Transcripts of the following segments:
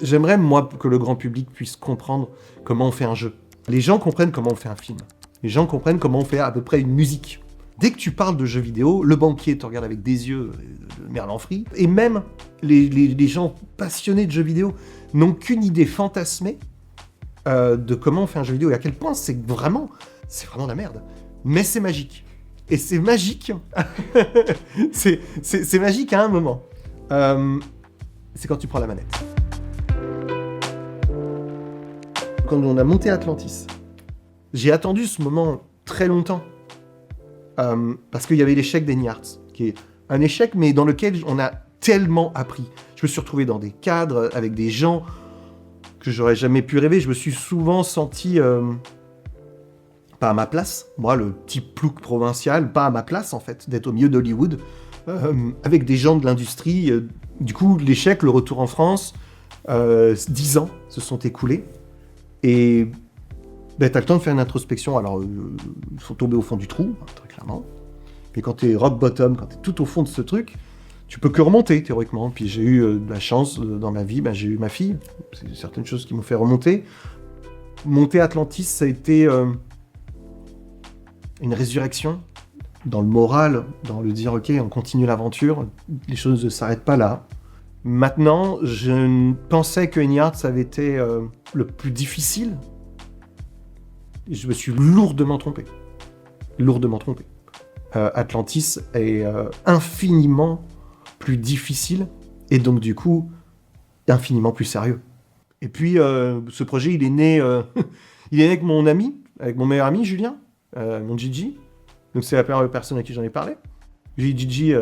J'aimerais, moi, que le grand public puisse comprendre comment on fait un jeu. Les gens comprennent comment on fait un film. Les gens comprennent comment on fait à peu près une musique. Dès que tu parles de jeux vidéo, le banquier te regarde avec des yeux de merlan frit. Et même les gens passionnés de jeux vidéo n'ont qu'une idée fantasmée de comment on fait un jeu vidéo et à quel point c'est vraiment la merde. Mais c'est magique. Et c'est magique. c'est magique à un moment. C'est quand tu prends la manette. Quand on a monté Atlantis, j'ai attendu ce moment très longtemps. Parce qu'il y avait l'échec d'Eni Arts, qui est un échec, mais dans lequel on a tellement appris. Je me suis retrouvé dans des cadres avec des gens que j'aurais jamais pu rêver. Je me suis souvent senti pas à ma place, moi, le petit plouc provincial, pas à ma place, en fait, d'être au milieu d'Hollywood, avec des gens de l'industrie. Du coup, l'échec, le retour en France, 10 ans se sont écoulés. Et t'as le temps de faire une introspection. Alors, il faut tomber au fond du trou, très clairement. Mais quand t'es rock bottom, quand t'es tout au fond de ce truc, tu peux que remonter, théoriquement. Puis j'ai eu de la chance dans ma vie, j'ai eu ma fille. C'est certaines choses qui m'ont fait remonter. Monter Atlantis, ça a été une résurrection dans le moral, dans le dire, ok, on continue l'aventure, les choses ne s'arrêtent pas là. Maintenant, je pensais que Eni Arts avait été le plus difficile. Et je me suis lourdement trompé. Atlantis est infiniment plus difficile et donc du coup infiniment plus sérieux. Et puis ce projet, il est né avec mon ami, avec mon meilleur ami Julien, mon Gigi. Donc c'est la première personne à qui j'en ai parlé. J'ai dit Gigi,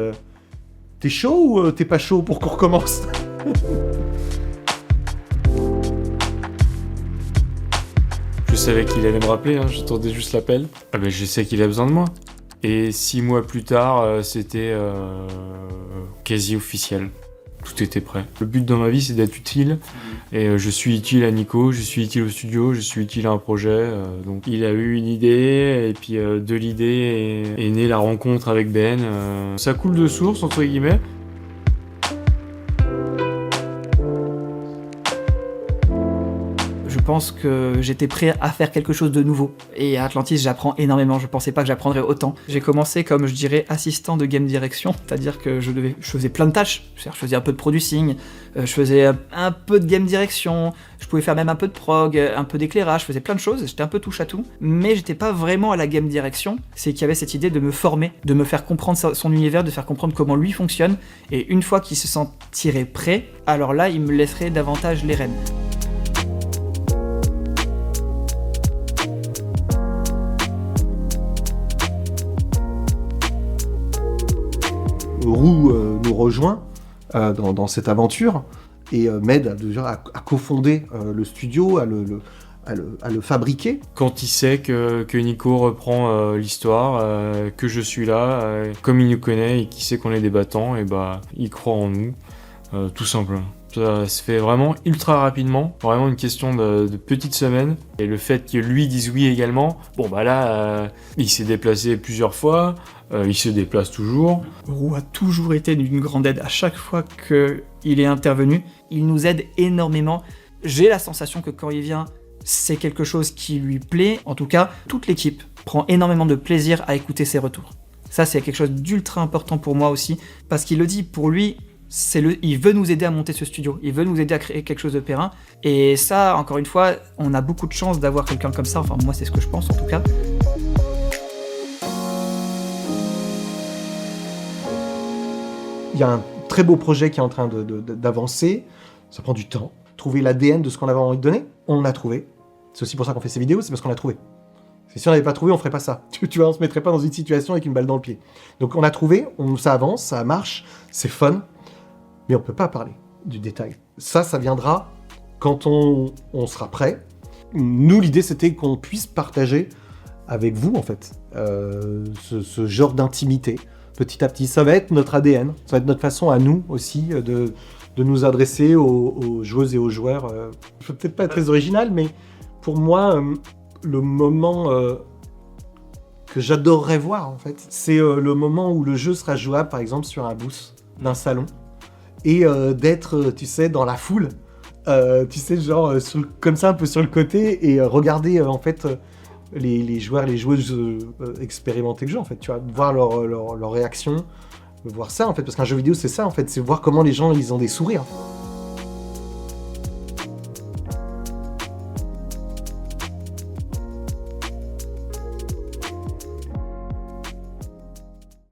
t'es chaud ou t'es pas chaud pour qu'on recommence? Je savais qu'il allait me rappeler, j'attendais juste l'appel. Je sais qu'il a besoin de moi. Et 6 mois plus tard, c'était quasi officiel. Tout était prêt. Le but dans ma vie, c'est d'être utile. Et je suis utile à Nico, je suis utile au studio, je suis utile à un projet. Donc il a eu une idée, et puis de l'idée est née la rencontre avec Ben. Ça coule de source, entre guillemets. Je pense que j'étais prêt à faire quelque chose de nouveau. Et à Atlantis, j'apprends énormément. Je pensais pas que j'apprendrais autant. J'ai commencé comme, je dirais, assistant de game direction. C'est-à-dire que je faisais plein de tâches. Je faisais un peu de producing, je faisais un peu de game direction, je pouvais faire même un peu de prog, un peu d'éclairage, je faisais plein de choses. J'étais un peu touche à tout. Mais j'étais pas vraiment à la game direction. C'est qu'il y avait cette idée de me former, de me faire comprendre son univers, de faire comprendre comment lui fonctionne. Et une fois qu'il se sentirait prêt, alors là, il me laisserait davantage les rênes. Roux nous rejoint dans cette aventure et m'aide à cofonder le studio, à le fabriquer. Quand il sait que Nico reprend l'histoire, que je suis là, comme il nous connaît et qu'il sait qu'on est des battants, et il croit en nous, tout simplement. Ça se fait vraiment ultra rapidement, vraiment une question de petites semaines. Et le fait que lui dise oui également, il s'est déplacé plusieurs fois, il se déplace toujours. Roux a toujours été d'une grande aide à chaque fois qu'il est intervenu. Il nous aide énormément. J'ai la sensation que quand il vient, c'est quelque chose qui lui plaît. En tout cas, toute l'équipe prend énormément de plaisir à écouter ses retours. Ça, c'est quelque chose d'ultra important pour moi aussi, parce qu'il le dit, pour lui, il veut nous aider à monter ce studio, il veut nous aider à créer quelque chose de périn, et ça, encore une fois, on a beaucoup de chance d'avoir quelqu'un comme ça, enfin moi c'est ce que je pense en tout cas. Il y a un très beau projet qui est en train d'avancer, ça prend du temps. Trouver l'ADN de ce qu'on avait envie de donner, on l'a trouvé. C'est aussi pour ça qu'on fait ces vidéos, c'est parce qu'on l'a trouvé. Si on n'avait pas trouvé, on ferait pas ça. Tu vois, on se mettrait pas dans une situation avec une balle dans le pied. Donc on a trouvé, ça avance, ça marche, c'est fun. Mais on peut pas parler du détail. Ça viendra quand on sera prêt. Nous, l'idée, c'était qu'on puisse partager avec vous, en fait, ce genre d'intimité, petit à petit. Ça va être notre ADN, ça va être notre façon à nous aussi de nous adresser aux joueuses et aux joueurs. Je peux peut-être pas être très original, mais pour moi, le moment que j'adorerais voir, en fait, c'est le moment où le jeu sera jouable, par exemple, sur un booth d'un salon, et d'être, tu sais, dans la foule, tu sais, genre, comme ça, un peu sur le côté, et regarder, en fait, les joueurs, les joueuses expérimenter le jeu, en fait, tu vois, voir leur réaction, voir ça, en fait, parce qu'un jeu vidéo, c'est ça, en fait, c'est voir comment les gens, ils ont des sourires.